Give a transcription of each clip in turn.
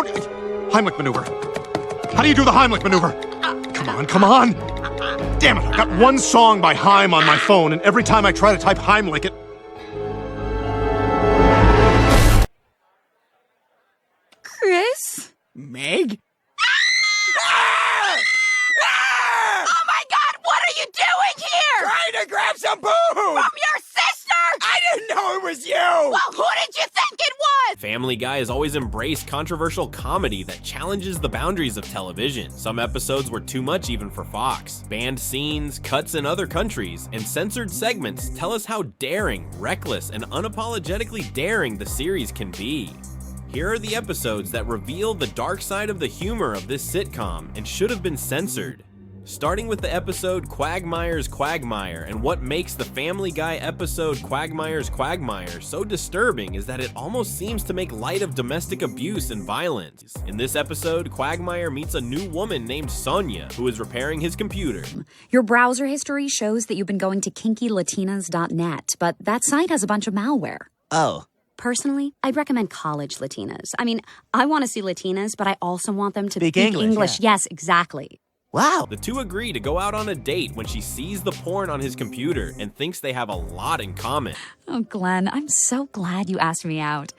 don't... Heimlich maneuver. How do you do the Heimlich maneuver? Come on, come on. Damn it, I've got one song by Heim on my phone, and every time I try to type Heimlich, it... Chris? Meg? Oh my God, what are you doing here? Trying to grab some boo! From your sister? I didn't know it was you! Well, who did you think it was? Family Guy has always embraced controversial comedy that challenges the boundaries of television. Some episodes were too much even for Fox. Banned scenes, cuts in other countries, and censored segments tell us how daring, reckless, and unapologetically daring the series can be. Here are the episodes that reveal the dark side of the humor of this sitcom and should have been censored. Starting with the episode Quagmire's Quagmire, and what makes the Family Guy episode Quagmire's Quagmire so disturbing is that it almost seems to make light of domestic abuse and violence. In this episode, Quagmire meets a new woman named Sonia, who is repairing his computer. Your browser history shows that you've been going to kinkylatinas.net, but that site has a bunch of malware. Oh. Personally, I'd recommend college Latinas. I mean, I want to see Latinas, but I also want them to Speak speak English. Yes, exactly. Wow. The two agree to go out on a date when she sees the porn on his computer and thinks they have a lot in common. Oh, Glenn, I'm so glad you asked me out.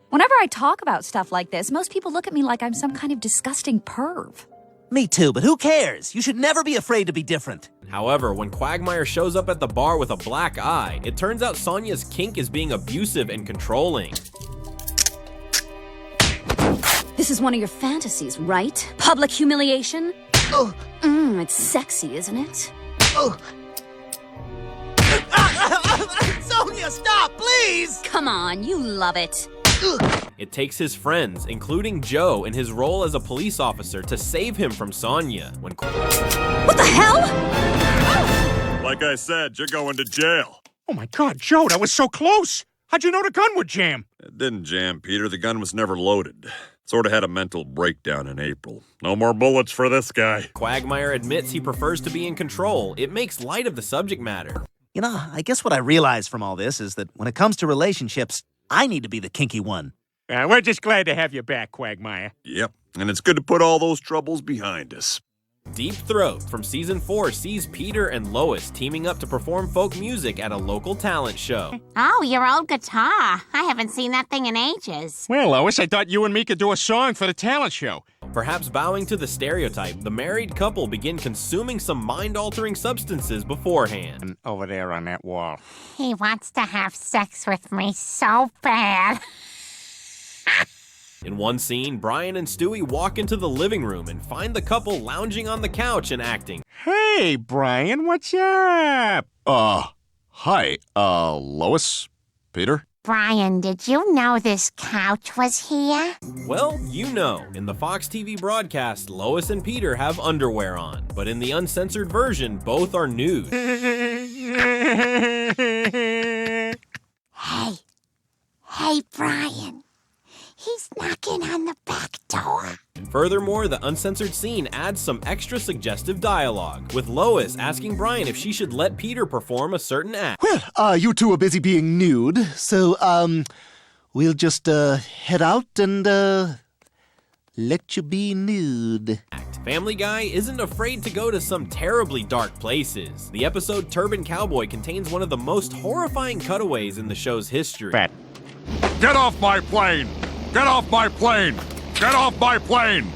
Whenever I talk about stuff like this, most people look at me like I'm some kind of disgusting perv. Me too, but who cares? You should never be afraid to be different. However, when Quagmire shows up at the bar with a black eye, it turns out Sonia's kink is being abusive and controlling. This is one of your fantasies, right? Public humiliation? Oh. It's sexy, isn't it? Oh. Sonia, stop, please! Come on, you love it. It takes his friends, including Joe in his role as a police officer, to save him from Sonia. What the hell? Like I said, you're going to jail. Oh my God, Joe, that was so close. How'd you know the gun would jam? It didn't jam, Peter. The gun was never loaded. Sort of had a mental breakdown in April. No more bullets for this guy. Quagmire admits he prefers to be in control. It makes light of the subject matter. You know, I guess what I realized from all this is that when it comes to relationships, I need to be the kinky one. We're just glad to have you back, Quagmire. Yep, and it's good to put all those troubles behind us. Deep Throat from Season 4 sees Peter and Lois teaming up to perform folk music at a local talent show. Oh, your old guitar. I haven't seen that thing in ages. Well, Lois, I thought you and me could do a song for the talent show. Perhaps bowing to the stereotype, the married couple begin consuming some mind-altering substances beforehand. And over there on that wall. He wants to have sex with me so bad. In one scene, Brian and Stewie walk into the living room and find the couple lounging on the couch and acting. Hey, Brian, what's up? Hi, Lois? Peter? Brian, did you know this couch was here? Well, you know, in the Fox TV broadcast, Lois and Peter have underwear on, but in the uncensored version, both are nude. Hey, Brian. He's knocking on the back door. And furthermore, the uncensored scene adds some extra suggestive dialogue, with Lois asking Brian if she should let Peter perform a certain act. Well, you two are busy being nude, so, we'll just, head out and, let you be nude. Family Guy isn't afraid to go to some terribly dark places. The episode Turban Cowboy contains one of the most horrifying cutaways in the show's history. Get off my plane! Get off my plane! Get off my plane!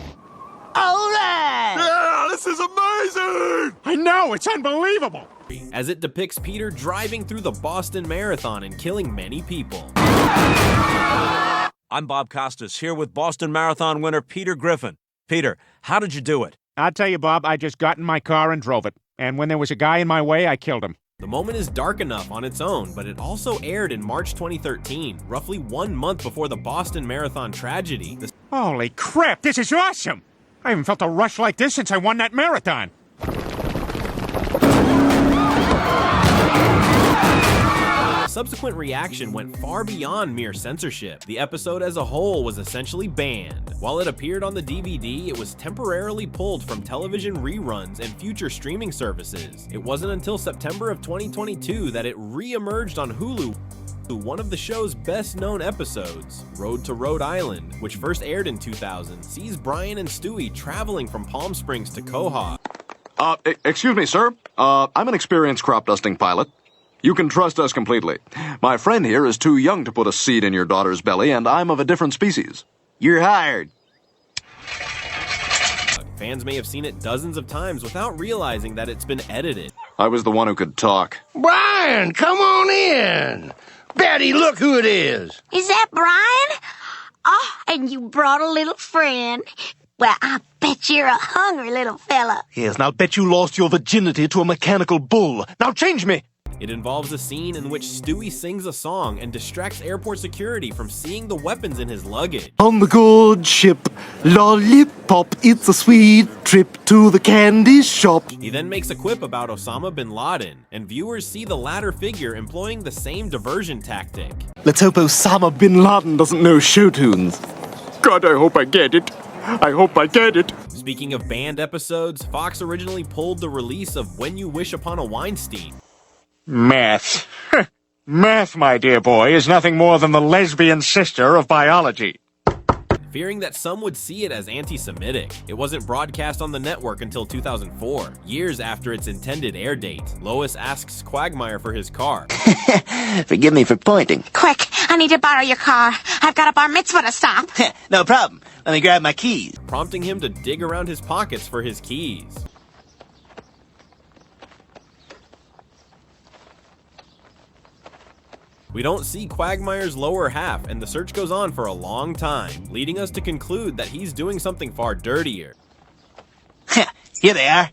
All right! Yeah, this is amazing! I know, it's unbelievable. As it depicts Peter driving through the Boston Marathon and killing many people. I'm Bob Costas, here with Boston Marathon winner Peter Griffin. Peter, how did you do it? I'll tell you, Bob, I just got in my car and drove it. And when there was a guy in my way, I killed him. The moment is dark enough on its own, but it also aired in March 2013, roughly 1 month before the Boston Marathon tragedy. Holy crap, this is awesome! I haven't felt a rush like this since I won that marathon. Subsequent reaction went far beyond mere censorship. The episode as a whole was essentially banned. While it appeared on the DVD, it was temporarily pulled from television reruns and future streaming services. It wasn't until September of 2022 that it re-emerged on Hulu. One of the show's best-known episodes, Road to Rhode Island, which first aired in 2000, sees Brian and Stewie traveling from Palm Springs to Quahog. Excuse me, sir. I'm an experienced crop dusting pilot. You can trust us completely. My friend here is too young to put a seed in your daughter's belly, and I'm of a different species. You're hired. Fans may have seen it dozens of times without realizing that it's been edited. I was the one who could talk. Brian, come on in. Betty, look who it is. Is that Brian? Oh, and you brought a little friend. Well, I bet you're a hungry little fella. Yes, and I'll bet you lost your virginity to a mechanical bull. Now change me! It involves a scene in which Stewie sings a song and distracts airport security from seeing the weapons in his luggage. On the good ship, lollipop, it's a sweet trip to the candy shop. He then makes a quip about Osama bin Laden, and viewers see the latter figure employing the same diversion tactic. Let's hope Osama bin Laden doesn't know show tunes. God, I hope I get it. I hope I get it. Speaking of banned episodes, Fox originally pulled the release of When You Wish Upon a Weinstein. Math. Math, my dear boy, is nothing more than the lesbian sister of biology. Fearing that some would see it as anti-Semitic. It wasn't broadcast on the network until 2004, years after its intended air date. Lois asks Quagmire for his car. Forgive me for pointing. Quick, I need to borrow your car. I've got a bar mitzvah to stop. No problem. Let me grab my keys. Prompting him to dig around his pockets for his keys. We don't see Quagmire's lower half, and the search goes on for a long time, leading us to conclude that he's doing something far dirtier. Here they are.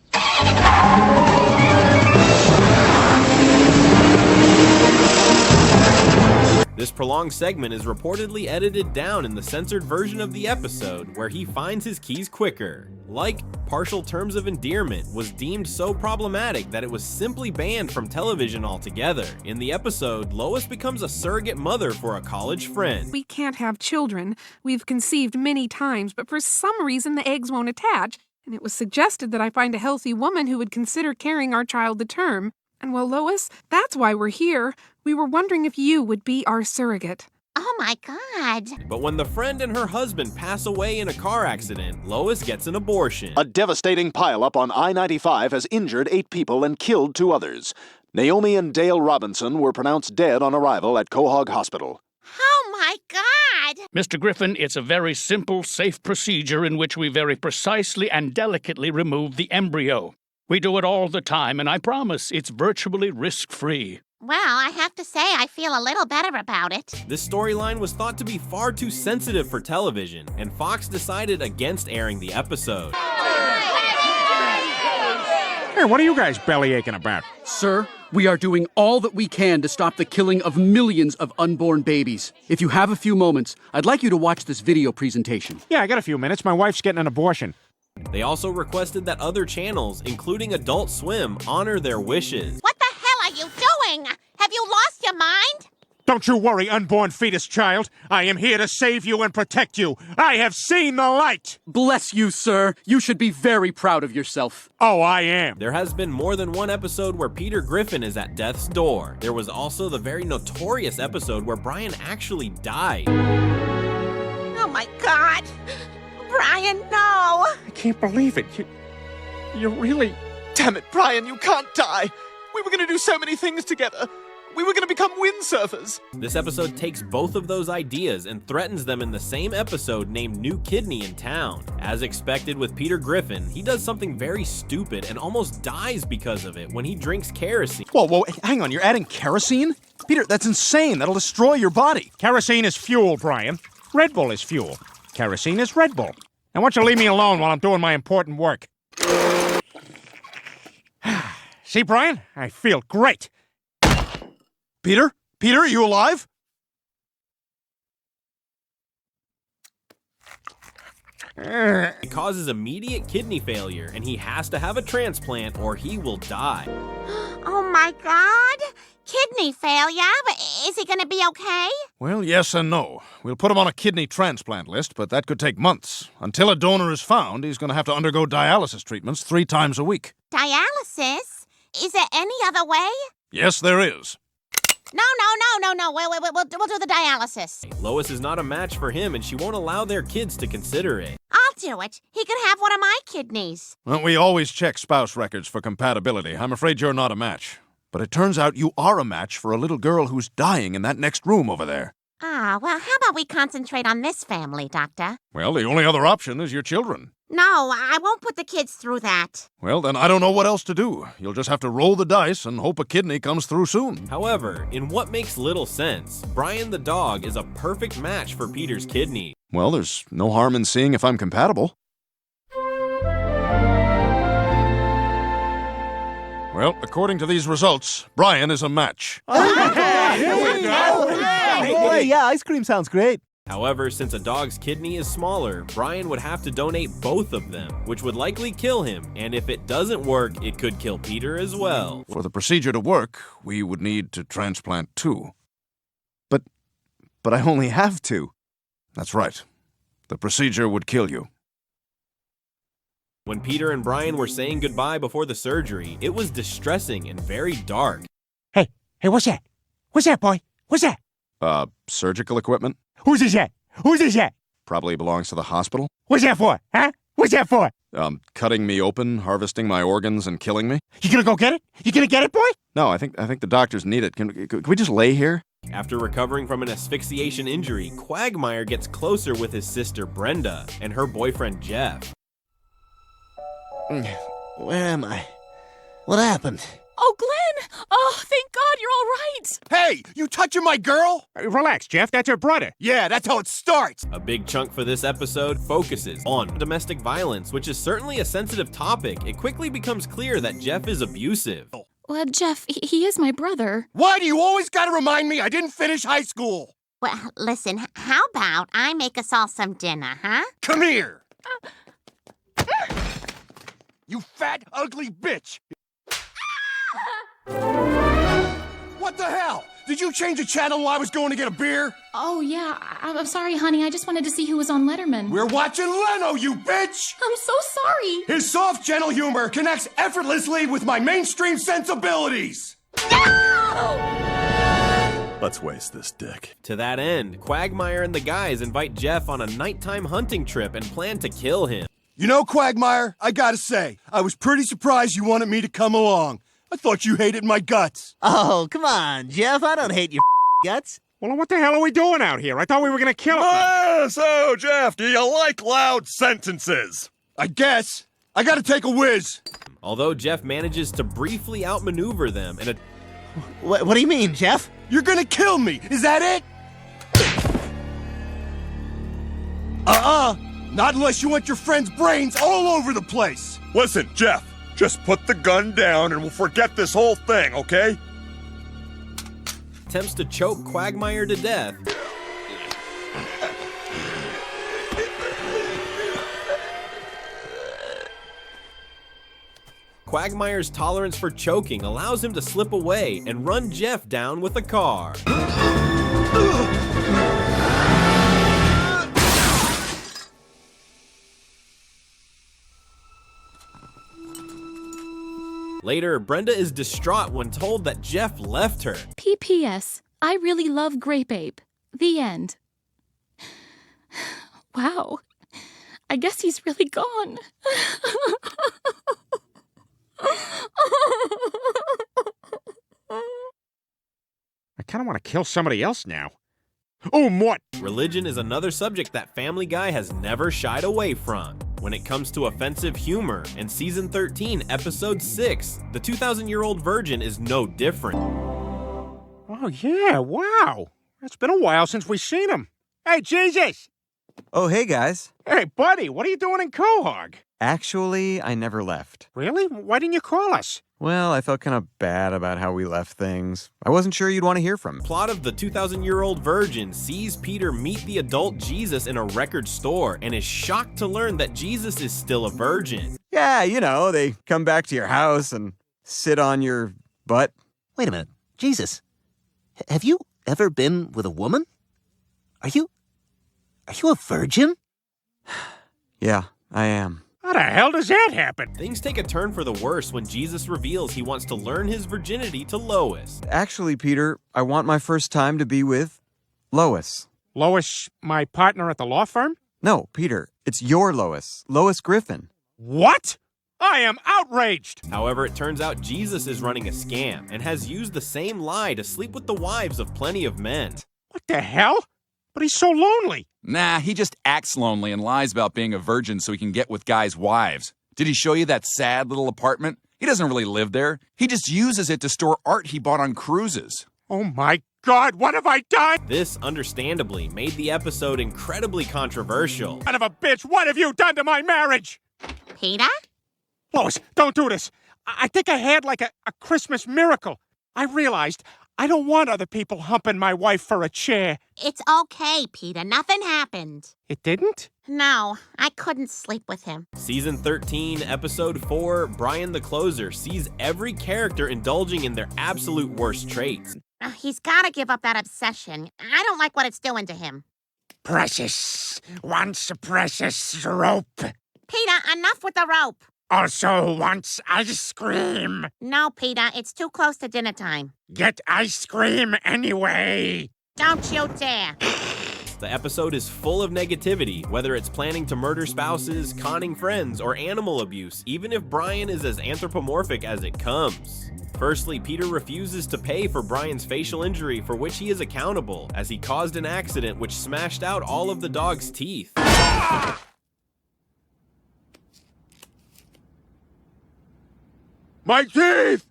This prolonged segment is reportedly edited down in the censored version of the episode where he finds his keys quicker. Like partial Terms of Endearment was deemed so problematic that it was simply banned from television altogether. In the episode, Lois becomes a surrogate mother for a college friend. We can't have children. We've conceived many times, but for some reason the eggs won't attach, and it was suggested that I find a healthy woman who would consider carrying our child to term. And well, Lois, that's why we're here. We were wondering if you would be our surrogate. Oh my God. But when the friend and her husband pass away in a car accident, Lois gets an abortion. A devastating pileup on I-95 has injured 8 people and killed 2 others. Naomi and Dale Robinson were pronounced dead on arrival at Quahog Hospital. Oh my God. Mr. Griffin, it's a very simple, safe procedure in which we very precisely and delicately remove the embryo. We do it all the time, and I promise it's virtually risk-free. Well, I have to say I feel a little better about it. This storyline was thought to be far too sensitive for television, and Fox decided against airing the episode. Hey, what are you guys belly aching about? Sir, we are doing all that we can to stop the killing of millions of unborn babies. If you have a few moments, I'd like you to watch this video presentation. Yeah, I got a few minutes. My wife's getting an abortion. They also requested that other channels, including Adult Swim, honor their wishes. What the hell are you doing? Have you lost your mind? Don't you worry, unborn fetus child. I am here to save you and protect you. I have seen the light. Bless you, sir. You should be very proud of yourself. Oh, I am. There has been more than one episode where Peter Griffin is at death's door. There was also the very notorious episode where Brian actually died. Oh my God. Brian, no. I can't believe it. You really... Damn it, Brian, you can't die. We were going to do so many things together. We were going to become windsurfers. This episode takes both of those ideas and threatens them in the same episode named New Kidney in Town. As expected with Peter Griffin, he does something very stupid and almost dies because of it when he drinks kerosene. Whoa, hang on, you're adding kerosene? Peter, that's insane. That'll destroy your body. Kerosene is fuel, Brian. Red Bull is fuel. Kerosene is Red Bull. Now, why don't you leave me alone while I'm doing my important work? See, Brian? I feel great. Peter? Peter, are you alive? It causes immediate kidney failure, and he has to have a transplant or he will die. Oh my God. Kidney failure? But is he gonna be okay? Well, yes and no. We'll put him on a kidney transplant list, but that could take months. Until a donor is found, he's going to have to undergo dialysis treatments 3 times a week. Dialysis? Is there any other way? Yes, there is. No. We'll do the dialysis. Lois is not a match for him, and she won't allow their kids to consider it. I'll do it. He could have one of my kidneys. Well, we always check spouse records for compatibility. I'm afraid you're not a match. But it turns out you are a match for a little girl who's dying in that next room over there. Ah, well, how about we concentrate on this family, Doctor? Well, the only other option is your children. No, I won't put the kids through that. Well, then I don't know what else to do. You'll just have to roll the dice and hope a kidney comes through soon. However, in what makes little sense, Brian the dog is a perfect match for Peter's kidney. Well, there's no harm in seeing if I'm compatible. Well, according to these results, Brian is a match. Boy, yeah, ice cream sounds great. However, since a dog's kidney is smaller, Brian would have to donate both of them, which would likely kill him, and if it doesn't work, it could kill Peter as well. For the procedure to work, we would need to transplant 2. But I only have 2. That's right. The procedure would kill you. When Peter and Brian were saying goodbye before the surgery, it was distressing and very dark. Hey, what's that? What's that, boy? What's that? Surgical equipment? Who's this at? Who's this at? Probably belongs to the hospital. What's that for? Huh? What's that for? Cutting me open, harvesting my organs, and killing me. You gonna go get it? You gonna get it, boy? No, I think the doctors need it. Can we just lay here? After recovering from an asphyxiation injury, Quagmire gets closer with his sister Brenda and her boyfriend Jeff. Where am I? What happened? Oh, Glenn! Oh, thank God you're all right! Hey, you touching my girl? Relax, Jeff. That's her brother. Yeah, that's how it starts. A big chunk for this episode focuses on domestic violence, which is certainly a sensitive topic. It quickly becomes clear that Jeff is abusive. Well, Jeff, he is my brother. Why do you always gotta remind me I didn't finish high school? Well, listen, how about I make us all some dinner, huh? Come here! You fat, ugly bitch! What the hell? Did you change the channel while I was going to get a beer? Oh, yeah. I'm sorry, honey. I just wanted to see who was on Letterman. We're watching Leno, you bitch! I'm so sorry. His soft, gentle humor connects effortlessly with my mainstream sensibilities. No! Let's waste this dick. To that end, Quagmire and the guys invite Jeff on a nighttime hunting trip and plan to kill him. You know, Quagmire, I gotta say, I was pretty surprised you wanted me to come along. I thought you hated my guts. Oh, come on, Jeff. I don't hate your guts. Well, what the hell are we doing out here? I thought we were gonna kill him. So, Jeff, do you like loud sentences? I guess. I gotta take a whiz. Although Jeff manages to briefly outmaneuver them in a... What do you mean, Jeff? You're gonna kill me. Is that it? Not unless you want your friend's brains all over the place. Listen, Jeff, just put the gun down and we'll forget this whole thing, okay? Attempts to choke Quagmire to death. Quagmire's tolerance for choking allows him to slip away and run Jeff down with a car. Later, Brenda is distraught when told that Jeff left her. P.P.S. I really love Grape Ape. The end. Wow. I guess he's really gone. I kind of want to kill somebody else now. Oh, what? Religion is another subject that Family Guy has never shied away from. When it comes to offensive humor, in Season 13, Episode 6, the 2,000-year-old virgin is no different. Oh, yeah, wow. It's been a while since we've seen him. Hey, Jesus! Oh, hey, guys. Hey, buddy, what are you doing in Quahog? Actually, I never left. Really? Why didn't you call us? Well, I felt kind of bad about how we left things. I wasn't sure you'd want to hear from me. Plot of the 2,000-year-old virgin sees Peter meet the adult Jesus in a record store and is shocked to learn that Jesus is still a virgin. Yeah, you know, they come back to your house and sit on your butt. Wait a minute. Jesus, have you ever been with a woman? Are you a virgin? Yeah, I am. How the hell does that happen? Things take a turn for the worse when Jesus reveals he wants to learn his virginity to Lois. Actually, Peter, I want my first time to be with Lois. Lois, my partner at the law firm? No, Peter, it's your Lois. Lois Griffin. What? I am outraged! However, it turns out Jesus is running a scam and has used the same lie to sleep with the wives of plenty of men. What the hell? But he's so lonely. Nah, he just acts lonely and lies about being a virgin so he can get with guys' wives. Did he show you that sad little apartment? He doesn't really live there. He just uses it to store art he bought on cruises. Oh my God, what have I done? This, understandably, made the episode incredibly controversial. Son of a bitch, what have you done to my marriage? Peter? Lois, don't do this. I think I had like a Christmas miracle. I realized I don't want other people humping my wife for a chair. It's okay, Peter. Nothing happened. It didn't? No, I couldn't sleep with him. Season 13, Episode 4, Brian the Closer sees every character indulging in their absolute worst traits. He's got to give up that obsession. I don't like what it's doing to him. Precious. Wants a precious rope. Peter, enough with the rope. Also wants ice cream. No, Peter, it's too close to dinner time. Get ice cream anyway. Don't you dare. The episode is full of negativity, whether it's planning to murder spouses, conning friends, or animal abuse, even if Brian is as anthropomorphic as it comes. Firstly, Peter refuses to pay for Brian's facial injury for which he is accountable, as he caused an accident which smashed out all of the dog's teeth. My teeth!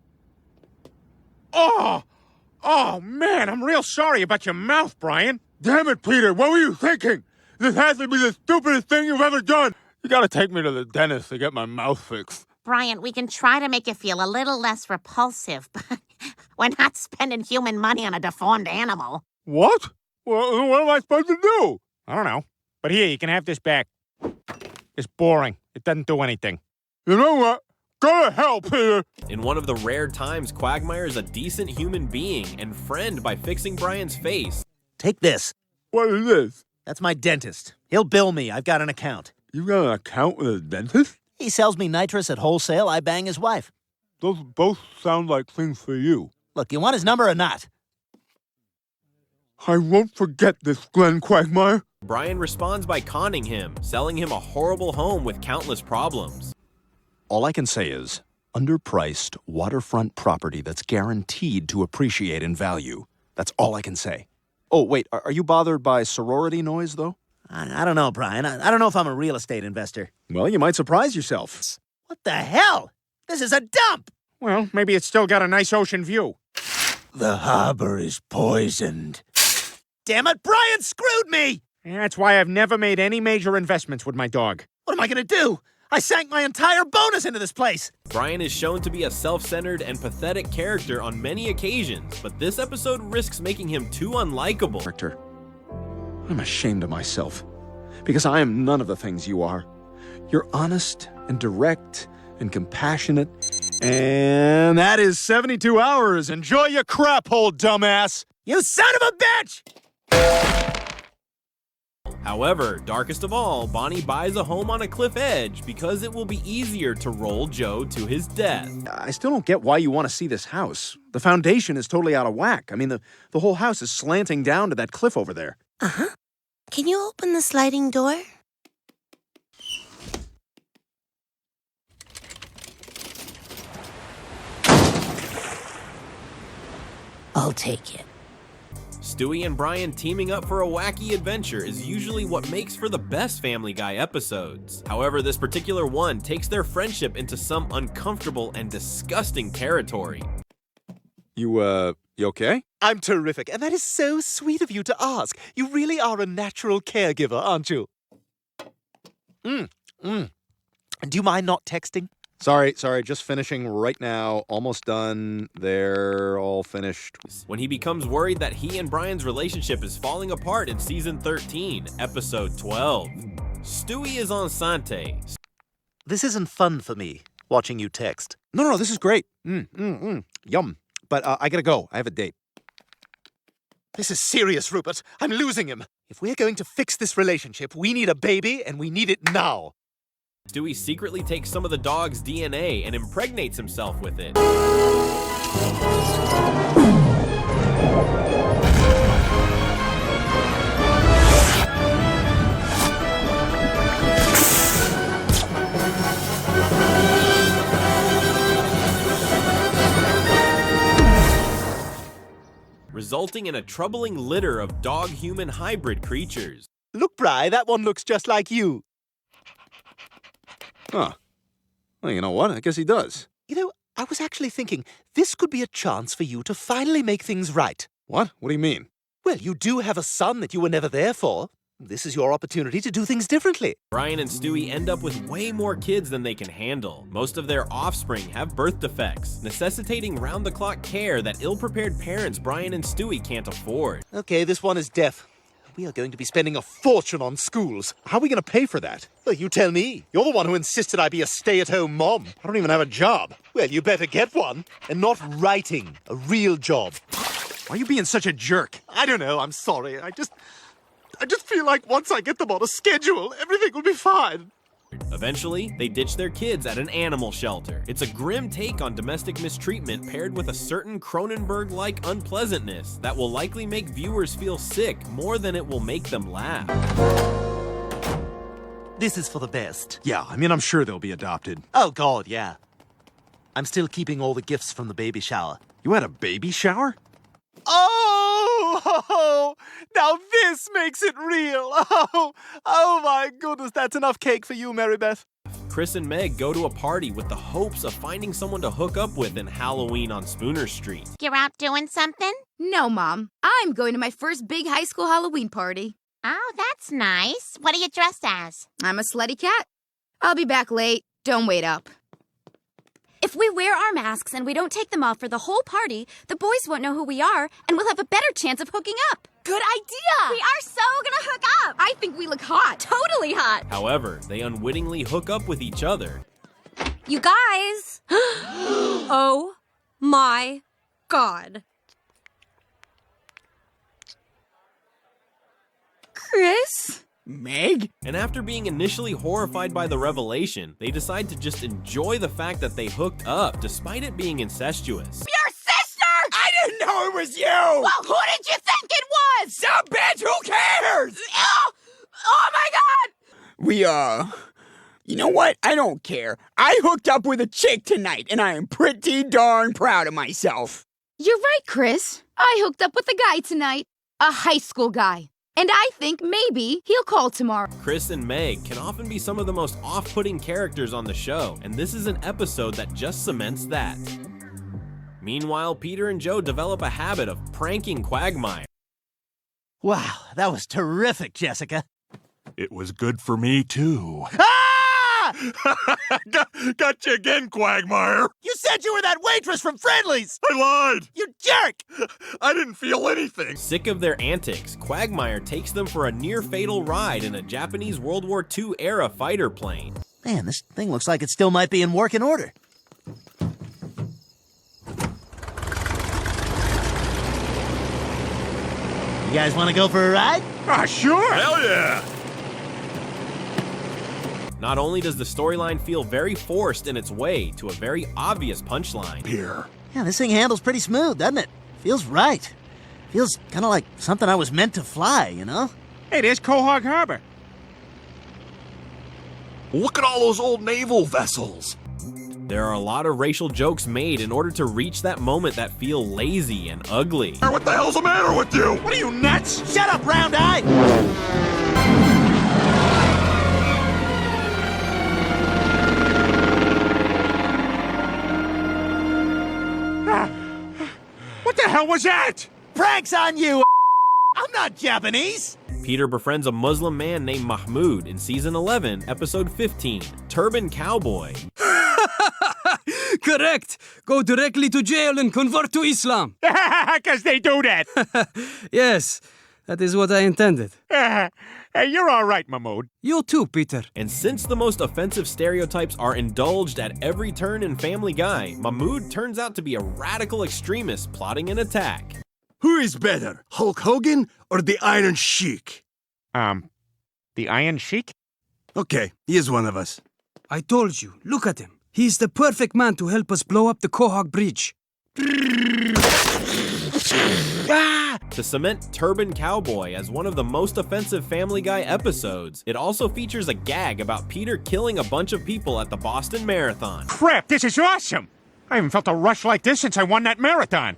Oh, man, I'm real sorry about your mouth, Brian. Damn it, Peter, what were you thinking? This has to be the stupidest thing you've ever done. You gotta take me to the dentist to get my mouth fixed. Brian, we can try to make you feel a little less repulsive, but we're not spending human money on a deformed animal. What? Well, what am I supposed to do? I don't know. But here, you can have this back. It's boring. It doesn't do anything. You know what? Go to hell, Peter! In one of the rare times, Quagmire is a decent human being and friend by fixing Brian's face. Take this. What is this? That's my dentist. He'll bill me. I've got an account. You got an account with a dentist? He sells me nitrous at wholesale. I bang his wife. Those both sound like things for you. Look, you want his number or not? I won't forget this, Glenn Quagmire. Brian responds by conning him, selling him a horrible home with countless problems. All I can say is, underpriced waterfront property that's guaranteed to appreciate in value. That's all I can say. Oh, wait, are you bothered by sorority noise, though? I don't know, Brian. I don't know if I'm a real estate investor. Well, you might surprise yourself. What the hell? This is a dump! Well, maybe it's still got a nice ocean view. The harbor is poisoned. Damn it, Brian screwed me! That's why I've never made any major investments with my dog. What am I gonna do? I sank my entire bonus into this place! Brian is shown to be a self-centered and pathetic character on many occasions, but this episode risks making him too unlikable. Character. I'm ashamed of myself, because I am none of the things you are. You're honest and direct and compassionate, and that is 72 hours. Enjoy your crap hole, dumbass! You son of a bitch! However, darkest of all, Bonnie buys a home on a cliff edge because it will be easier to roll Joe to his death. I still don't get why you want to see this house. The foundation is totally out of whack. I mean, the whole house is slanting down to that cliff over there. Uh-huh. Can you open the sliding door? I'll take it. Stewie and Brian teaming up for a wacky adventure is usually what makes for the best Family Guy episodes. However, this particular one takes their friendship into some uncomfortable and disgusting territory. You okay? I'm terrific, and that is so sweet of you to ask. You really are a natural caregiver, aren't you? Do you mind not texting? Sorry, just finishing right now. Almost done. They're all finished. When he becomes worried that he and Brian's relationship is falling apart in Season 13, Episode 12. Stewie is enceinte. This isn't fun for me, watching you text. No, this is great. Yum. But I gotta go. I have a date. This is serious, Rupert. I'm losing him. If we're going to fix this relationship, we need a baby, and we need it now. Stewie secretly takes some of the dog's DNA and impregnates himself with it. Resulting in a troubling litter of dog-human hybrid creatures. Look, Bri, that one looks just like you. Huh. Well, you know what? I guess he does. You know, I was actually thinking this could be a chance for you to finally make things right. What? What do you mean? Well, you do have a son that you were never there for. This is your opportunity to do things differently. Brian and Stewie end up with way more kids than they can handle. Most of their offspring have birth defects, necessitating round-the-clock care that ill-prepared parents Brian and Stewie can't afford. Okay, this one is deaf. We are going to be spending a fortune on schools. How are we going to pay for that? Well, you tell me. You're the one who insisted I be a stay-at-home mom. I don't even have a job. Well, you better get one. And not writing. A real job. Why are you being such a jerk? I don't know. I'm sorry. I just feel like once I get them on a schedule, everything will be fine. Eventually, they ditch their kids at an animal shelter. It's a grim take on domestic mistreatment paired with a certain Cronenberg-like unpleasantness that will likely make viewers feel sick more than it will make them laugh. This is for the best. Yeah, I mean, I'm sure they'll be adopted. Oh, God, yeah. I'm still keeping all the gifts from the baby shower. You had a baby shower? Oh, now this makes it real. Oh my goodness, that's enough cake for you, Mary Beth. Chris and Meg go to a party with the hopes of finding someone to hook up with in Halloween on Spooner Street. You're out doing something? No, Mom. I'm going to my first big high school Halloween party. Oh, that's nice. What are you dressed as? I'm a slutty cat. I'll be back late. Don't wait up. If we wear our masks and we don't take them off for the whole party, the boys won't know who we are, and we'll have a better chance of hooking up. Good idea! We are so gonna hook up! I think we look hot. Totally hot! However, they unwittingly hook up with each other. You guys! Oh my God. Chris? Meg? And after being initially horrified by the revelation, they decide to just enjoy the fact that they hooked up, despite it being incestuous. Your sister! I didn't know it was you! Well, who did you think it was? Some bitch, who cares? Oh my God! We, you know what? I don't care. I hooked up with a chick tonight, and I am pretty darn proud of myself. You're right, Chris. I hooked up with a guy tonight. A high school guy. And I think maybe he'll call tomorrow. Chris and Meg can often be some of the most off-putting characters on the show, and this is an episode that just cements that. Meanwhile, Peter and Joe develop a habit of pranking Quagmire. Wow, that was terrific, Jessica. It was good for me, too. Got you again, Quagmire. You said you were that waitress from Friendly's. I lied. You jerk. I didn't feel anything. Sick of their antics, Quagmire takes them for a near-fatal ride in a Japanese World War II era fighter plane. Man, this thing looks like it still might be in working order. You guys want to go for a ride? Ah, sure. Hell yeah. Not only does the storyline feel very forced in its way to a very obvious punchline. Here. Yeah, this thing handles pretty smooth, doesn't it? Feels right. Feels kind of like something I was meant to fly, you know? Hey, there's Quahog Harbor. Look at all those old naval vessels. There are a lot of racial jokes made in order to reach that moment that feel lazy and ugly. What the hell's the matter with you? What are you, nuts? Shut up, round eye! What the hell was that? Pranks on you! I'm not Japanese! Peter befriends a Muslim man named Mahmoud in Season 11, Episode 15, Turban Cowboy. Correct! Go directly to jail and convert to Islam. Because they do that. Yes, that is what I intended. Hey, you're all right, Mahmoud. You too, Peter. And since the most offensive stereotypes are indulged at every turn in Family Guy, Mahmoud turns out to be a radical extremist plotting an attack. Who is better, Hulk Hogan or the Iron Sheik? The Iron Sheik? Okay, he is one of us. I told you. Look at him. He's the perfect man to help us blow up the Quahog Bridge. To cement Turban Cowboy as one of the most offensive Family Guy episodes, it also features a gag about Peter killing a bunch of people at the Boston Marathon. Crap, this is awesome! I haven't felt a rush like this since I won that marathon.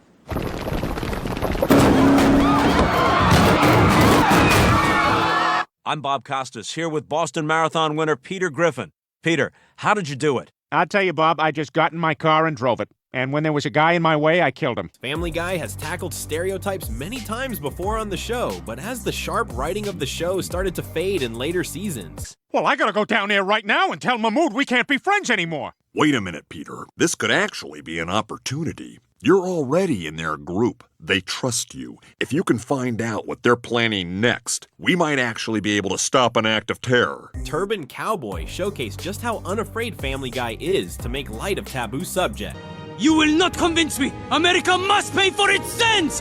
I'm Bob Costas, here with Boston Marathon winner Peter Griffin. Peter, how did you do it? I'll tell you, Bob, I just got in my car and drove it. And when there was a guy in my way, I killed him. Family Guy has tackled stereotypes many times before on the show, but as the sharp writing of the show started to fade in later seasons. Well, I gotta go down there right now and tell Mahmood we can't be friends anymore. Wait a minute, Peter. This could actually be an opportunity. You're already in their group. They trust you. If you can find out what they're planning next, we might actually be able to stop an act of terror. Turban Cowboy showcased just how unafraid Family Guy is to make light of taboo subject. You will not convince me! America must pay for its sins!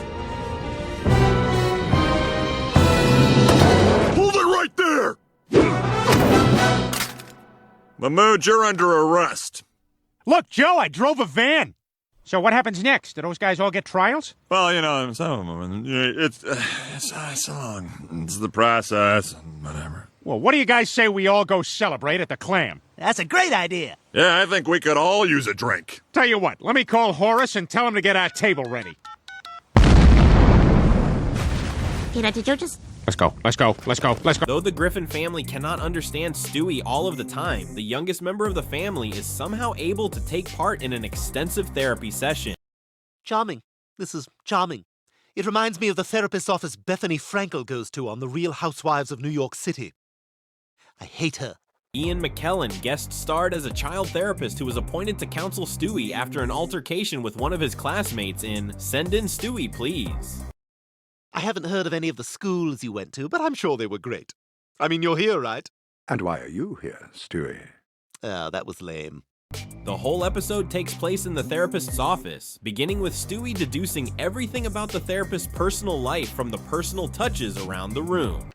Hold it right there! Mahmood, you're under arrest. Look, Joe, I drove a van. So what happens next? Do those guys all get trials? Well, you know, some of them, it's long. It's the process and whatever. Well, what do you guys say we all go celebrate at the Clam? That's a great idea. Yeah, I think we could all use a drink. Tell you what, let me call Horace and tell him to get our table ready. Peter, did you just... Let's go. Though the Griffin family cannot understand Stewie all of the time, the youngest member of the family is somehow able to take part in an extensive therapy session. Charming. This is charming. It reminds me of the therapist's office Bethany Frankel goes to on The Real Housewives of New York City. I hate her. Ian McKellen guest starred as a child therapist who was appointed to counsel Stewie after an altercation with one of his classmates in Send in Stewie, Please. I haven't heard of any of the schools you went to, but I'm sure they were great. I mean, you're here, right? And why are you here, Stewie? That was lame. The whole episode takes place in the therapist's office, beginning with Stewie deducing everything about the therapist's personal life from the personal touches around the room.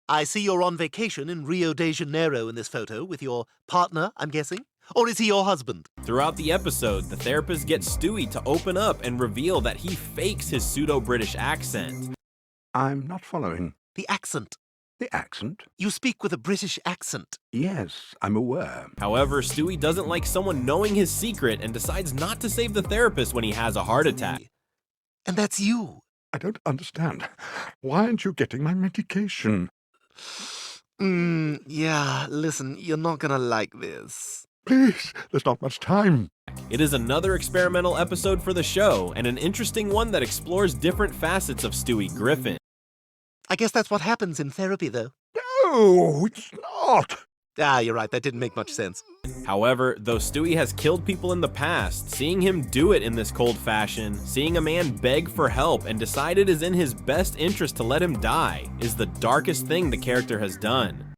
I see you're on vacation in Rio de Janeiro in this photo with your partner, I'm guessing? Or is he your husband? Throughout the episode, the therapist gets Stewie to open up and reveal that he fakes his pseudo-British accent. I'm not following. The accent. The accent? You speak with a British accent. Yes, I'm aware. However, Stewie doesn't like someone knowing his secret and decides not to save the therapist when he has a heart attack. And that's you. I don't understand. Why aren't you getting my medication? Yeah, listen, you're not gonna like this. Please, there's not much time. It is another experimental episode for the show, and an interesting one that explores different facets of Stewie Griffin. I guess that's what happens in therapy, though. No, it's not. Ah, you're right, that didn't make much sense. However, though Stewie has killed people in the past, seeing him do it in this cold fashion, seeing a man beg for help and decide it is in his best interest to let him die, is the darkest thing the character has done.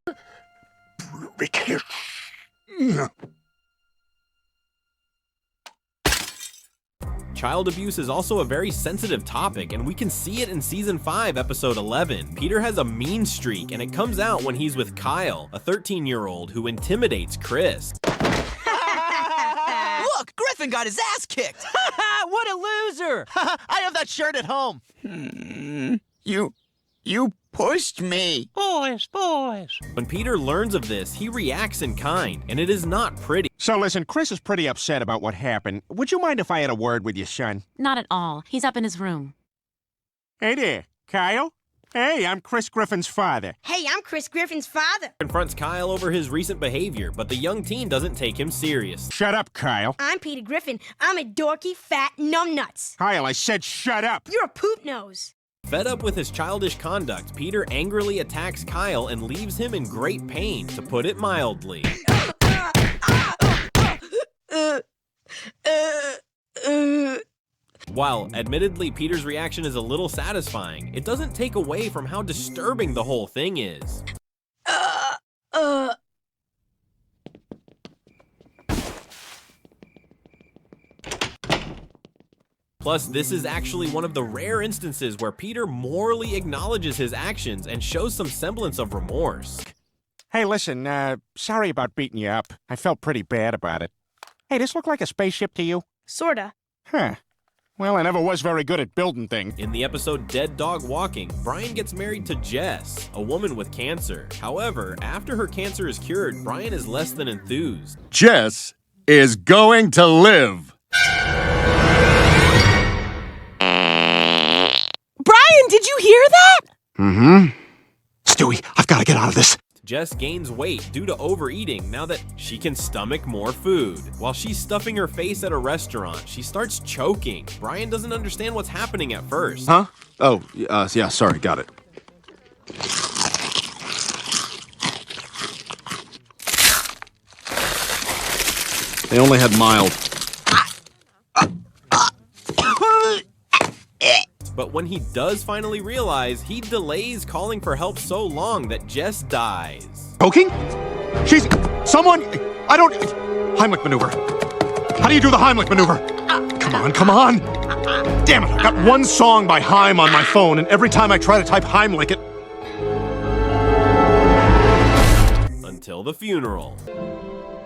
Child abuse is also a very sensitive topic, and we can see it in Season 5, Episode 11. Peter has a mean streak, and it comes out when he's with Kyle, a 13-year-old who intimidates Chris. Look, Griffin got his ass kicked! What a loser! I have that shirt at home. You pushed me. Boys. When Peter learns of this, he reacts in kind, and it is not pretty. So listen, Chris is pretty upset about what happened. Would you mind if I had a word with your son? Not at all. He's up in his room. Hey there, Kyle. Hey, I'm Chris Griffin's father. Hey, I'm Chris Griffin's father. Confronts Kyle over his recent behavior, but the young teen doesn't take him serious. Shut up, Kyle. I'm Peter Griffin. I'm a dorky, fat numbnuts. Kyle, I said shut up. You're a poop nose. Fed up with his childish conduct, Peter angrily attacks Kyle and leaves him in great pain, to put it mildly. While, admittedly, Peter's reaction is a little satisfying, it doesn't take away from how disturbing the whole thing is. Plus, this is actually one of the rare instances where Peter morally acknowledges his actions and shows some semblance of remorse. Hey, listen, sorry about beating you up. I felt pretty bad about it. Hey, this look like a spaceship to you? Sorta. Huh. Well, I never was very good at building things. In the episode Dead Dog Walking, Brian gets married to Jess, a woman with cancer. However, after her cancer is cured, Brian is less than enthused. Jess is going to live. Brian, did you hear that? Mm-hmm. Stewie, I've got to get out of this. Jess gains weight due to overeating now that she can stomach more food. While she's stuffing her face at a restaurant, she starts choking. Brian doesn't understand what's happening at first. Huh? Oh, yeah, sorry, got it. They only had mild. But when he does finally realize, he delays calling for help so long that Jess dies. Poking? She's... Someone... I don't... Heimlich maneuver. How do you do the Heimlich maneuver? Come on. Damn it, I've got one song by Heim on my phone, and every time I try to type Heimlich, it... Until the funeral.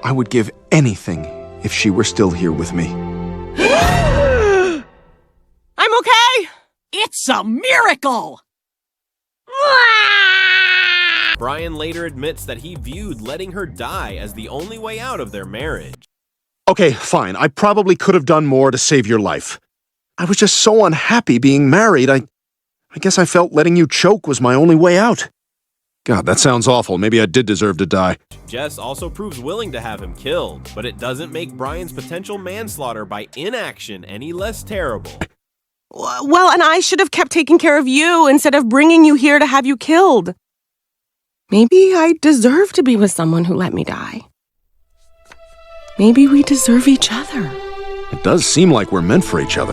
I would give anything if she were still here with me. I'm okay. It's a miracle. Brian later admits that he viewed letting her die as the only way out of their marriage. Okay, fine. I probably could have done more to save your life. I was just so unhappy being married. I guess I felt letting you choke was my only way out. God, that sounds awful. Maybe I did deserve to die. Jess also proves willing to have him killed, but it doesn't make Brian's potential manslaughter by inaction any less terrible. Well, and I should have kept taking care of you instead of bringing you here to have you killed. Maybe I deserve to be with someone who let me die. Maybe we deserve each other. It does seem like we're meant for each other.